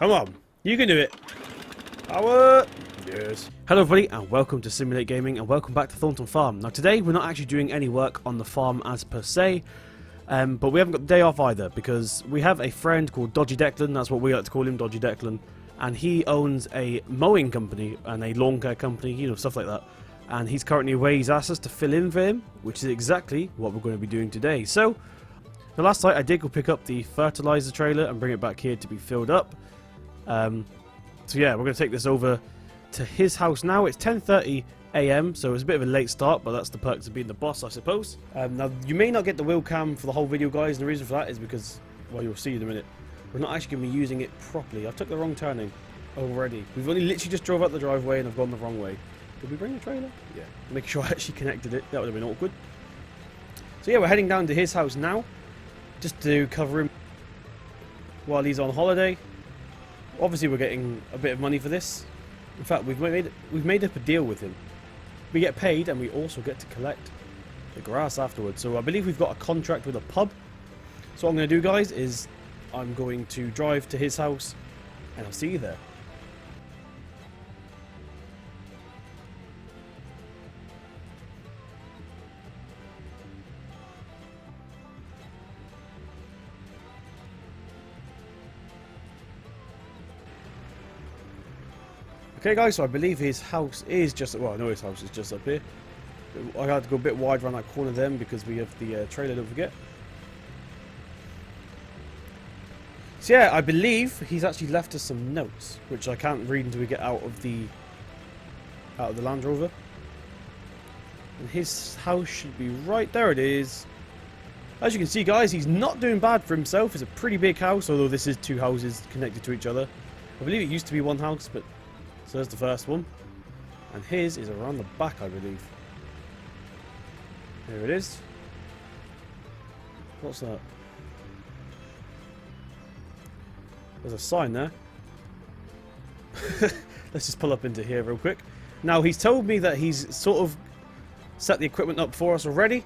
Come on, you can do it. Power. Yes. Hello everybody and welcome to Simulate Gaming and welcome back to Thornton Farm. Now today we're not actually doing any work on the farm as per se, but we haven't got the day off either because we have a friend called Dodgy Declan, that's what we like to call him, Dodgy Declan, and he owns a mowing company and a lawn care company, you know, stuff like that. And he's currently away. He's asked us to fill in for him, which is exactly what we're going to be doing today. So, the last night I did go pick up the fertilizer trailer and bring it back here to be filled up. So yeah, we're going to take this over to his house now. It's 10:30 AM, so it's a bit of a late start, but that's the perks of being the boss, I suppose. Now, you may not get the wheel cam for the whole video, guys, and the reason for that is because, well, you'll see in a minute, we're not actually going to be using it properly. I took the wrong turning already. We've only literally just drove out the driveway and I've gone the wrong way. Did we bring the trailer? Yeah. Make sure I actually connected it. That would have been awkward. So yeah, we're heading down to his house now, just to cover him while he's on holiday. Obviously, we're getting a bit of money for this. In fact, we've made up a deal with him. We get paid, and we also get to collect the grass afterwards. So I believe we've got a contract with a pub. So what I'm going to do, guys, is I'm going to drive to his house, and I'll see you there. Okay guys, so I believe his house is just, well I know his house is just up here. I had to go a bit wide around that corner then because we have the trailer, don't forget. So yeah, I believe he's actually left us some notes, which I can't read until we get out of the Land Rover. And his house should be right there. It is. As you can see guys, he's not doing bad for himself. It's a pretty big house, although this is two houses connected to each other. I believe it used to be one house, but so there's the first one, and his is around the back, I believe. There it is. What's that? There's a sign there. Let's just pull up into here real quick. Now, he's told me that he's sort of set the equipment up for us already.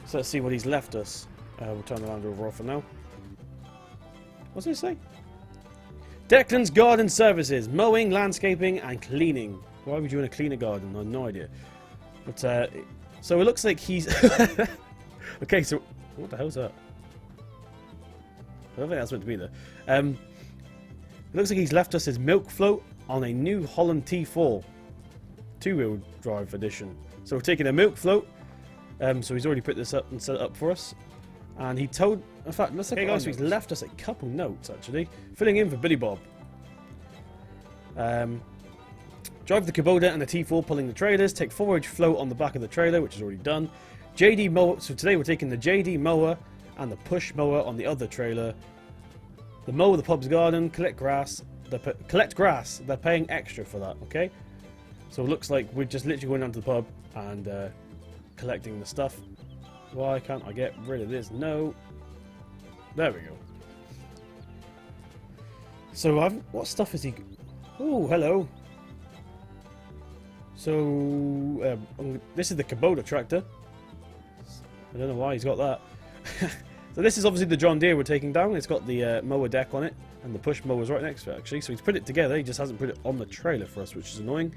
So let's see what he's left us. We'll turn the Land Rover off for now. What's it say? Declan's Garden Services, mowing, landscaping, and cleaning. Why would you want to clean a garden? I have no idea. But, so it looks like he's... Okay, so... What the hell's that? I don't think that's meant to be there. It looks like he's left us his milk float on a New Holland T4. Two-wheel drive edition. So we're taking a milk float. So he's already put this up and set it up for us. And he told... In fact, let's look at guys, so he's left us a couple notes, actually. Filling in for Billy Bob. Drive the Kubota and the T4 pulling the trailers. Take forage float on the back of the trailer, which is already done. JD mower. So today we're taking the JD mower and the push mower on the other trailer. The mower, the pub's garden. Collect grass. Collect grass. They're paying extra for that, okay? So it looks like we're just literally going down to the pub and collecting the stuff. Why can't I get rid of this? No. There we go. So, what stuff is he... Oh, hello. So, this is the Kubota tractor. I don't know why he's got that. So this is obviously the John Deere we're taking down. It's got the mower deck on it, and the push mower's right next to it, actually. So he's put it together, he just hasn't put it on the trailer for us, which is annoying.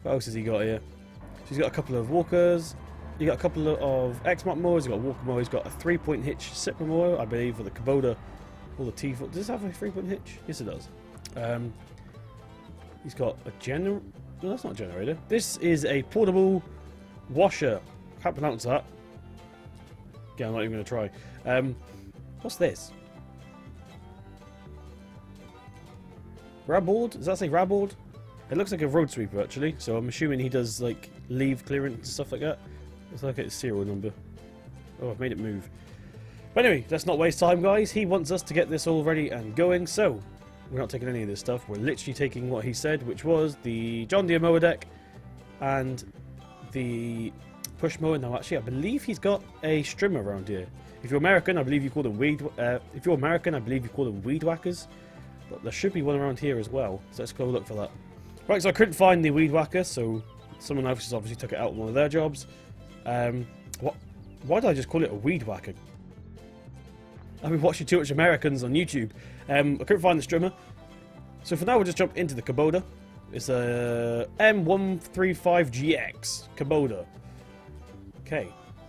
What else has he got here? So he's got a couple of walkers. You got a couple of X-Mark mowers, you've got a walker mower, he's got a 3-point hitch Sipper mower, I believe, for the Kubota or the T4. Does this have a 3-point hitch? Yes, it does. He's got a generator. No, that's not a generator. This is a portable washer. Can't pronounce that. Yeah, I'm not even going to try. What's this? Rabboard? Does that say Rabboard? It looks like a road sweeper, actually, so I'm assuming he does, like, leaf clearance and stuff like that. Looks like it's serial number. Oh, I've made it move. But anyway, let's not waste time, guys. He wants us to get this all ready and going, so we're not taking any of this stuff. We're literally taking what he said, which was the John Deere mower deck and the push mower. Now, actually, I believe he's got a strimmer around here. If you're American, I believe you call them weed. If you're American, I believe you call them weed whackers. But there should be one around here as well. So let's go look for that. Right, so I couldn't find the weed whacker, so someone else has obviously took it out on one of their jobs. Why did I just call it a weed whacker? I've been watching too much Americans on YouTube. I couldn't find the strimmer. So for now, we'll just jump into the Kubota. It's a M135GX Kubota. Okay,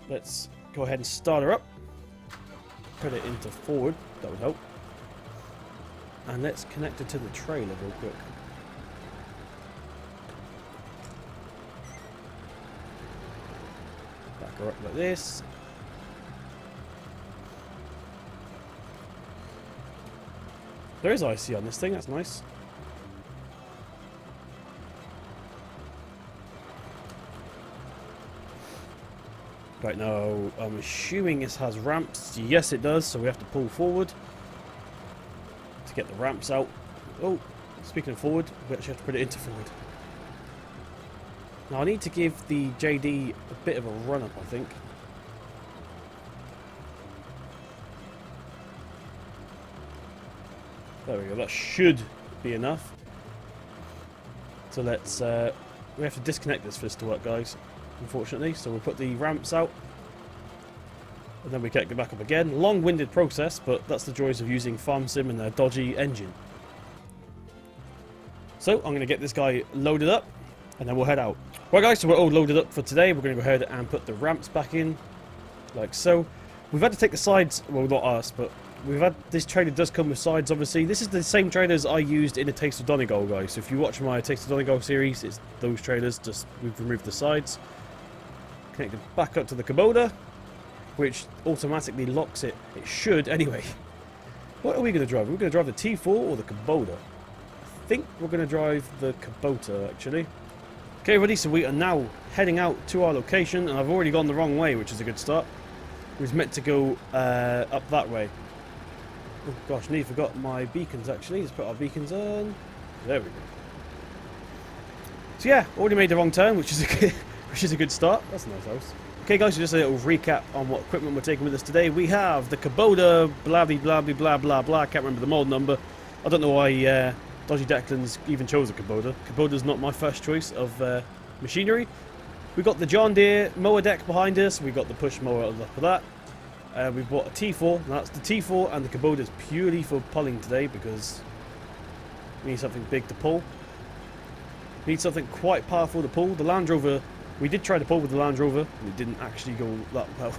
let's go ahead and start her up. Put it into forward, that would help. And let's connect it to the trailer real quick. Back her up like this. There is IC on this thing, that's nice. Right, now, I'm assuming this has ramps. Yes, it does, so we have to pull forward to get the ramps out. Oh, speaking of forward, we actually have to put it into forward. Now, I need to give the JD a bit of a run-up, I think. There we go, that should be enough. So let's, we have to disconnect this for this to work, guys. Unfortunately, so we'll put the ramps out and then we can't get back up again. Long-winded process, but that's the joys of using Farm Sim and a dodgy engine. So I'm going to get this guy loaded up and then we'll head out. Right guys, so we're all loaded up for today. We're going to go ahead and put the ramps back in like so. We've had to take the sides, well not us, but we've had, this trailer does come with sides obviously. This is the same trailers I used in A Taste of Donegal, guys. So if you watch my Taste of Donegal series, it's those trailers, just we've removed the sides. Connected back up to the Kubota, which automatically locks it. It should, anyway. What are we going to drive? Are we going to drive the T4 or the Kubota? I think we're going to drive the Kubota, actually. Okay, ready, so we are now heading out to our location, and I've already gone the wrong way, which is a good start. We was meant to go up that way. Oh gosh, nearly forgot my beacons, actually. Let's put our beacons on. There we go. So yeah, already made the wrong turn, which is a good... which is a good start. That's a nice house. Okay guys, so just a little recap on what equipment we're taking with us today. We have the Kubota, blah blah blah blah blah blah. I can't remember the model number. I don't know why Dodgy Declan's even chose a Kubota. Kubota's not my first choice of machinery. We got the John Deere mower deck behind us. We got the push mower on top of that. We've bought a T4. And that's the T4, and the Kubota's purely for pulling today because we need something big to pull. We need something quite powerful to pull. The Land Rover. We did try to pull with the Land Rover, and it didn't actually go that well.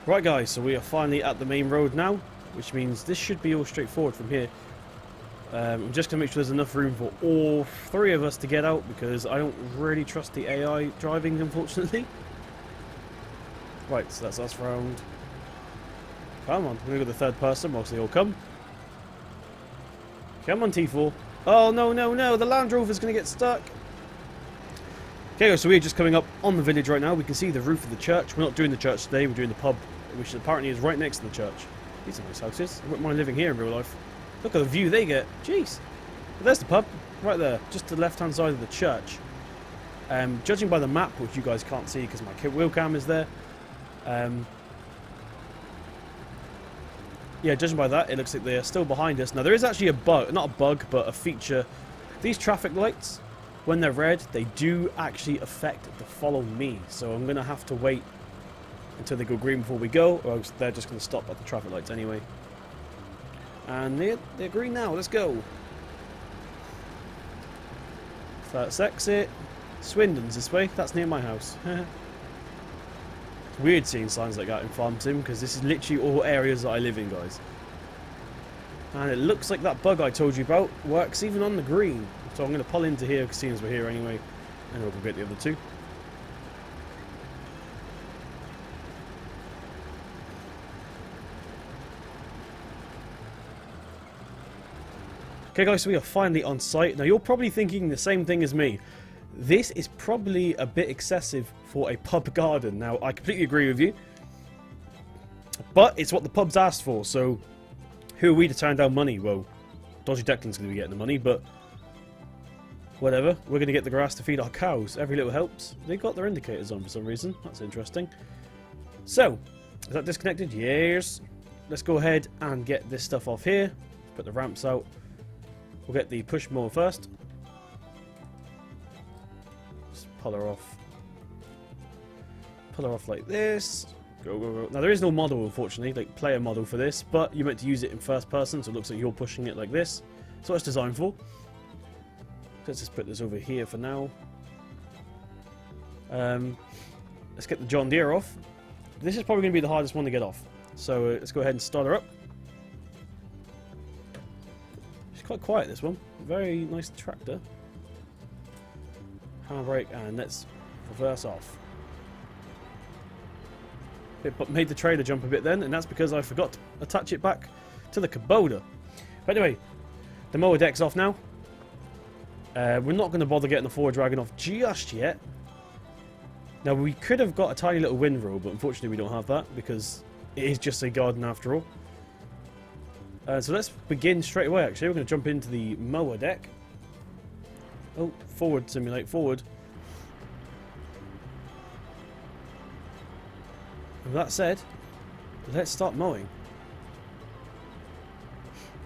Right guys, so we are finally at the main road now, which means this should be all straightforward from here. I'm just going to make sure there's enough room for all three of us to get out, because I don't really trust the AI driving, unfortunately. Right, so that's us round. Come on, we're going to go the third person whilst they all come. Come on, T4. Oh, no, no, no, the Land Rover's going to get stuck. Okay, so we're just coming up on the village right now. We can see the roof of the church. We're not doing the church today, we're doing the pub, which apparently is right next to the church. These are nice houses. I wouldn't mind living here in real life. Look at the view they get. Jeez. But there's the pub, right there, just to the left-hand side of the church. Judging by the map, which you guys can't see because my wheel cam is there. Yeah, judging by that, it looks like they are still behind us. Now, there is actually a bug, not a bug, but a feature. These traffic lights, when they're red, they do actually affect the follow me. So I'm going to have to wait until they go green before we go, or else they're just going to stop at the traffic lights anyway. And they're green now. Let's go. First exit. Swindon's this way. That's near my house. It's weird seeing signs like that in Farm Sim, because this is literally all areas that I live in, guys. And it looks like that bug I told you about works even on the green. So I'm going to pull into here, seeing as we're here anyway, and we'll go get the other two. Okay guys, so we are finally on site. Now you're probably thinking the same thing as me. This is probably a bit excessive for a pub garden. Now I completely agree with you. But it's what the pub's asked for, so who are we to turn down money? Well, Dodgy Declan's going to be getting the money, but whatever. We're going to get the grass to feed our cows. Every little helps. They got their indicators on for some reason. That's interesting. So, is that disconnected? Yes. Let's go ahead and get this stuff off here. Put the ramps out. We'll get the push mower first. Just pull her off. Pull her off like this. Go, go, go. Now, there is no model, unfortunately, like player model for this, but you're meant to use it in first person, so it looks like you're pushing it like this. So what it's designed for. Let's just put this over here for now. Let's get the John Deere off. This is probably going to be the hardest one to get off. So let's go ahead and start her up. She's quite quiet, this one. Very nice tractor. Handbrake, and let's reverse off. It made the trailer jump a bit then, and that's because I forgot to attach it back to the Kubota. But anyway, the mower deck's off now. We're not going to bother getting the forward dragon off just yet. Now, we could have got a tiny little windrow, but unfortunately we don't have that because it is just a garden after all. So let's begin straight away, actually. We're going to jump into the mower deck. Oh, forward, simulate, forward. With that said, let's start mowing.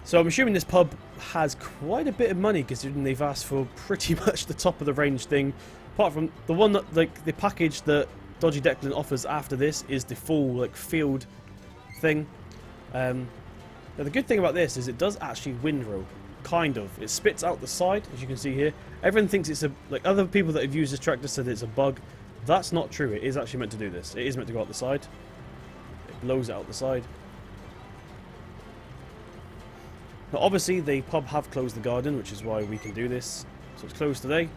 So I'm assuming this pub has quite a bit of money considering they've asked for pretty much the top of the range thing. Apart from the one that, like, the package that Dodgy Declan offers after this is the full, like, field thing. Now the good thing about this is it does actually windrow. Kind of. It spits out the side, as you can see here. Everyone thinks it's a... Like, other people that have used this tractor said it's a bug. That's not true. It is actually meant to do this. It is meant to go out the side. It blows it out the side. Now, obviously, the pub have closed the garden, which is why we can do this. So it's closed today.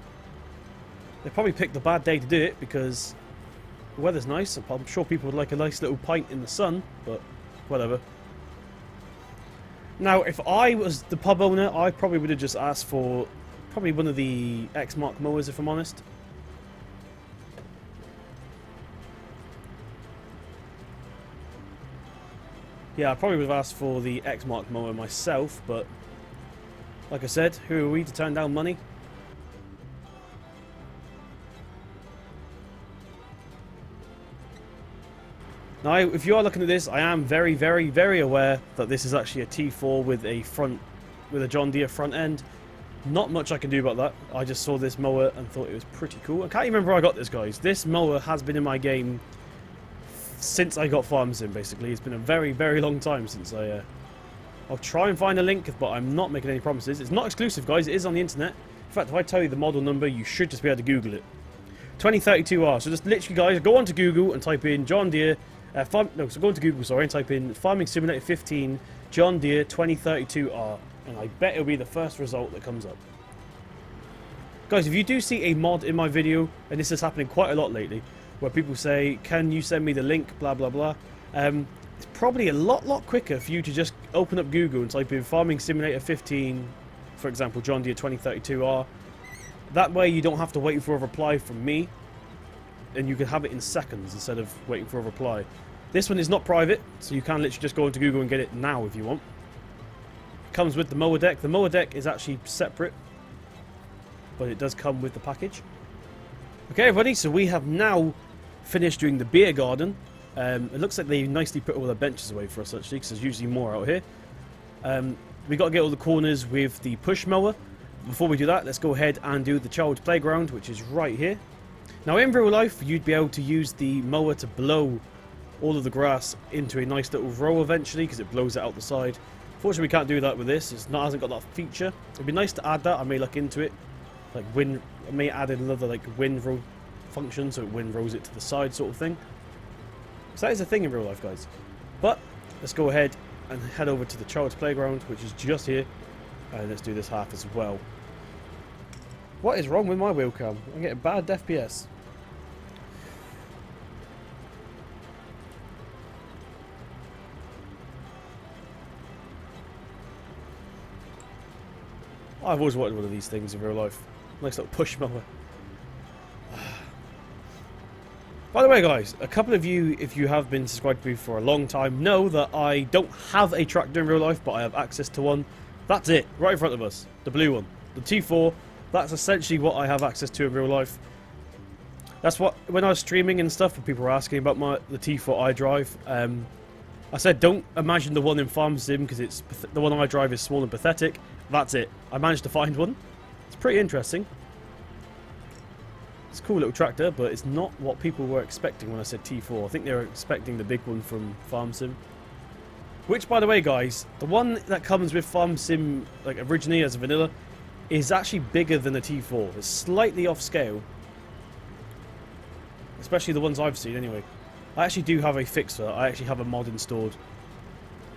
They probably picked a bad day to do it because the weather's nice. I'm sure people would like a nice little pint in the sun, but whatever. Now, if I was the pub owner, I probably would have just asked for probably one of the X-Mark mowers, if I'm honest. Yeah, I probably would have asked for the X-Mark mower myself, but like I said, who are we to turn down money? Now, if you are looking at this, I am very, very, very aware that this is actually a T4 with a John Deere front end. Not much I can do about that. I just saw this mower and thought it was pretty cool. I can't even remember where I got this, guys. This mower has been in my game since I got Farm Sim, basically. It's been a very, very long time since I'll try and find a link, but I'm not making any promises. It's not exclusive, guys. It is on the internet. In fact, if I tell you the model number, you should just be able to Google it. 2032R. So just literally, guys, go onto Google and type in John Deere. So go into Google, sorry, and type in Farming Simulator 15 John Deere 2032R, and I bet it'll be the first result that comes up. Guys, if you do see a mod in my video, and this is happening quite a lot lately, where people say, can you send me the link, blah blah blah, it's probably a lot quicker for you to just open up Google and type in Farming Simulator 15, for example, John Deere 2032R. That way you don't have to wait for a reply from me, and you can have it in seconds instead of waiting for a reply. This one is not private, so you can literally just go into Google and get it now if you want. It comes with the mower deck. The mower deck is actually separate, but it does come with the package. Okay, everybody, so we have now finished doing the beer garden. It looks like they nicely put all the benches away for us, actually, because there's usually more out here. We got to get all the corners with the push mower. Before we do that, let's go ahead and do the child's playground, which is right here. Now, in real life, you'd be able to use the mower to blow all of the grass into a nice little row eventually, because it blows it out the side. Fortunately, we can't do that with this. It hasn't got that feature. It'd be nice to add that. I may look into it. Like I may add another like windrow function, so it windrows it to the side sort of thing. So that is a thing in real life, guys. But let's go ahead and head over to the child's playground, which is just here. And let's do this half as well. What is wrong with my wheel cam? I'm getting bad FPS. I've always wanted one of these things in real life. Nice little push mower. By the way, guys, a couple of you, if you have been subscribed to me for a long time, know that I don't have a tractor in real life, but I have access to one. That's it, right in front of us. The blue one. The T4. That's essentially what I have access to in real life. That's what, when I was streaming and stuff, and people were asking about the T4 I drive, I said don't imagine the one in Farm Sim, because it's the one I drive is small and pathetic. That's it. I managed to find one. It's pretty interesting. It's a cool little tractor, but it's not what people were expecting when I said T4. I think they were expecting the big one from Farm Sim. Which, by the way, guys, the one that comes with Farm Sim, like originally as a vanilla, is actually bigger than the T4. It's slightly off scale. Especially the ones I've seen, anyway. I actually do have a fix for that. I actually have a mod installed,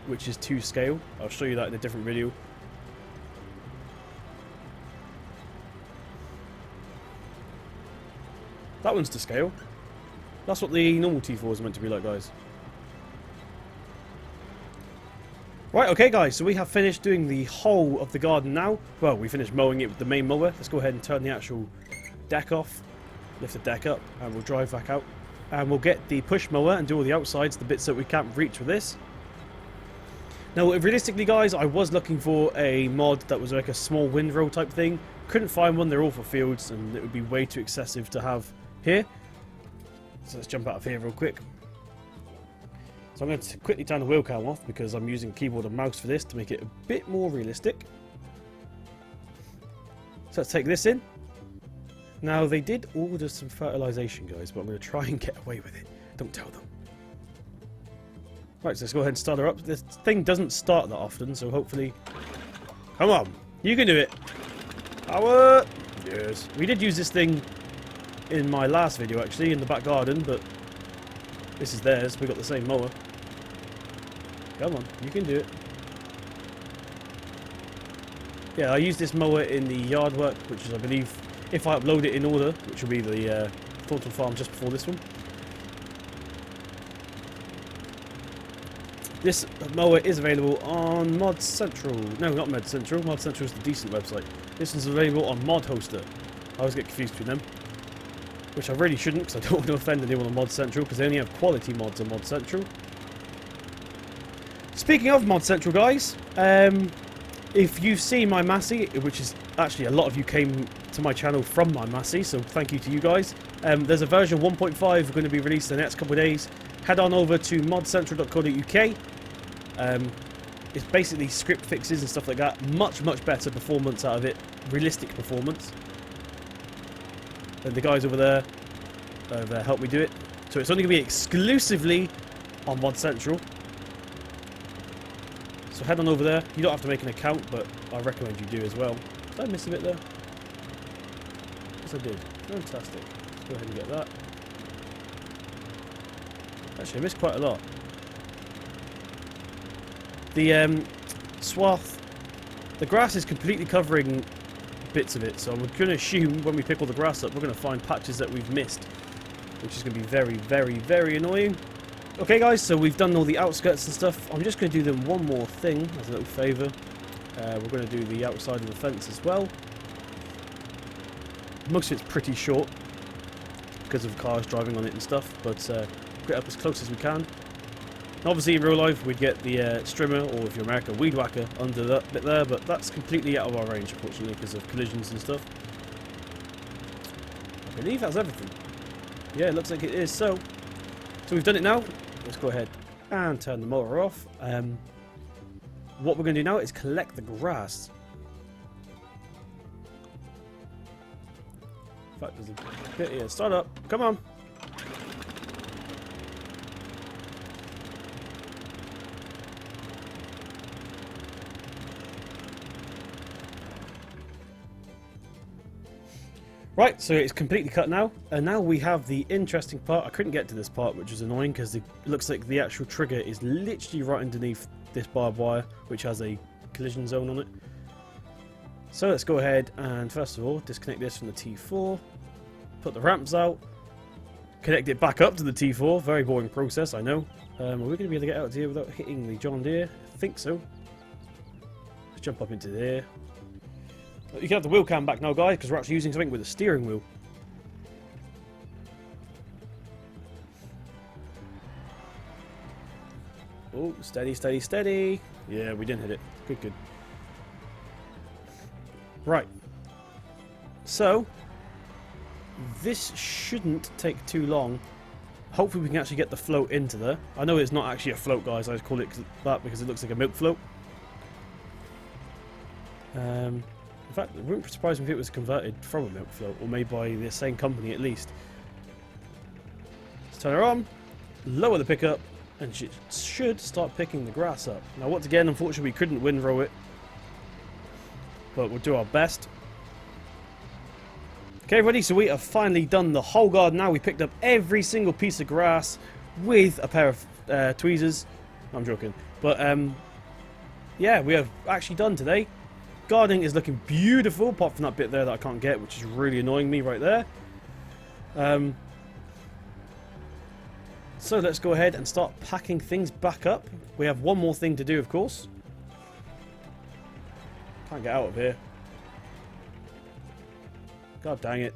which is to scale. I'll show you that in a different video. That one's to scale. That's what the normal T4 is meant to be like, guys. Right, okay guys, so we have finished doing the whole of the garden now. Well, we finished mowing it with the main mower. Let's go ahead and turn the actual deck off. Lift the deck up and we'll drive back out. And we'll get the push mower and do all the outsides, the bits that we can't reach with this. Now, realistically guys, I was looking for a mod that was like a small windrow type thing. Couldn't find one, they're all for fields and it would be way too excessive to have here. So let's jump out of here real quick. So I'm going to quickly turn the wheel cam off because I'm using keyboard and mouse for this to make it a bit more realistic. So let's take this in. Now they did order some fertilization, guys, but I'm going to try and get away with it. Don't tell them. Right, so let's go ahead and start her up. This thing doesn't start that often, so hopefully... Come on! You can do it! Power! Yes. We did use this thing in my last video, actually, in the back garden, but this is theirs. We got the same mower. Come on, you can do it. Yeah, I used this mower in the yard work, which is, I believe, if I upload it in order, which will be the Thornton farm just before this one. This mower is available on Mod Central. No, not Mod Central. Mod Central is the decent website. This one's available on Mod Hoster. I always get confused between them. Which I really shouldn't, because I don't want to offend anyone on Mod Central, because they only have quality mods on Mod Central. Speaking of Mod Central, guys, if you've seen my Massey, which is actually a lot of you came to my channel from my Massey, so thank you to you guys. There's a version 1.5 going to be released in the next couple of days. Head on over to modcentral.co.uk. It's basically script fixes and stuff like that. Much, much better performance out of it. Realistic performance. And the guys over there have helped me do it. So it's only going to be exclusively on Mod Central. So head on over there. You don't have to make an account, but I recommend you do as well. Did I miss a bit there? Yes, I did. Fantastic. Let's go ahead and get that. Actually, I missed quite a lot. The swath, the grass is completely covering bits of it, so I'm going to assume when we pick all the grass up, we're going to find patches that we've missed, which is going to be very, very, very annoying. Okay guys, so we've done all the outskirts and stuff. I'm just going to do them one more thing as a little favour. We're going to do the outside of the fence as well. Most of it's pretty short because of cars driving on it and stuff, but get up as close as we can. Obviously in real life we'd get the strimmer, or if you're American, weed whacker under that bit there, but that's completely out of our range unfortunately because of collisions and stuff. I believe that's everything. Yeah, it looks like it is. So we've done it now. Let's go ahead and turn the motor off. What we're going to do now is collect the grass. In fact, there's a bit here. Start up. Come on. Right, so it's completely cut now, and now we have the interesting part. I couldn't get to this part, which is annoying, because it looks like the actual trigger is literally right underneath this barbed wire, which has a collision zone on it. So let's go ahead and, first of all, disconnect this from the T4, put the ramps out, connect it back up to the T4. Very boring process, I know. Are we going to be able to get out of here without hitting the John Deere? I think so. Let's jump up into there. You can have the wheel cam back now, guys, because we're actually using something with a steering wheel. Oh, steady, steady, steady. Yeah, we didn't hit it. Good, good. Right. So, this shouldn't take too long. Hopefully we can actually get the float into there. I know it's not actually a float, guys. I just call it that because it looks like a milk float. In fact, it wouldn't surprise me if it was converted from a milk float, or made by the same company at least. Let's turn her on, lower the pickup, and she should start picking the grass up. Now, once again, unfortunately, we couldn't windrow it, but we'll do our best. Okay, ready? So we have finally done the whole garden now. We picked up every single piece of grass with a pair of tweezers. I'm joking. But, yeah, we have actually done today. Gardening is looking beautiful, apart from that bit there that I can't get, which is really annoying me right there. So let's go ahead and start packing things back up. We have one more thing to do, of course. Can't get out of here. God dang it.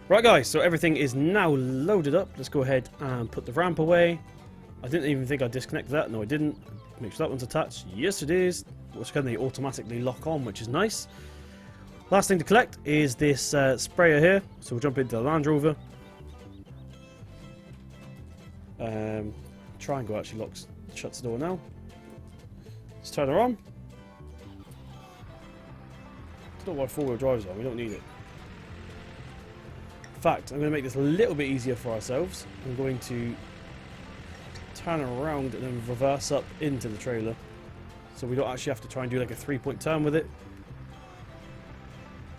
Right, guys, so everything is now loaded up. Let's go ahead and put the ramp away. I didn't even think I disconnected that. No, I didn't. Make sure that one's attached. Yes, it is. Which can they automatically lock on, which is nice. Last thing to collect is this sprayer here. So we'll jump into the Land Rover. Triangle actually shuts the door now. Let's turn her on. I don't know why four-wheel drive's on. We don't need it. In fact, I'm going to make this a little bit easier for ourselves. I'm going to turn around and then reverse up into the trailer, so we don't actually have to try and do like a 3-point turn with it.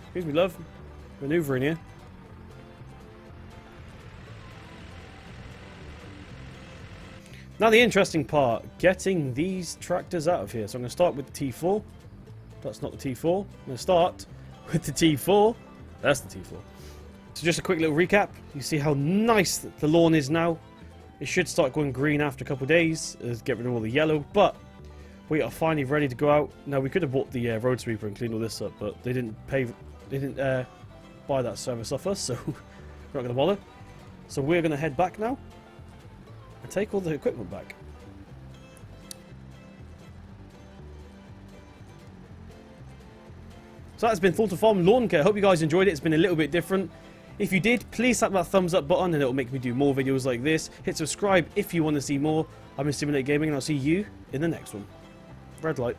Excuse me, love. Maneuvering here. Now the interesting part, getting these tractors out of here. So I'm going to start with the T4. That's not the T4. I'm going to start with the T4. That's the T4. So just a quick little recap. You see how nice the lawn is now. It should start going green after a couple of days. Get rid of all the yellow. But we are finally ready to go out. Now we could have bought the road sweeper and cleaned all this up, but they didn't buy that service off us, so we're not going to bother. So we're going to head back now and take all the equipment back. So that's been Thornton Farm Lawn Care. Hope you guys enjoyed it. It's been a little bit different. If you did, please tap that thumbs up button and it'll make me do more videos like this. Hit subscribe if you want to see more. I'm in Simulate Gaming and I'll see you in the next one. Red light.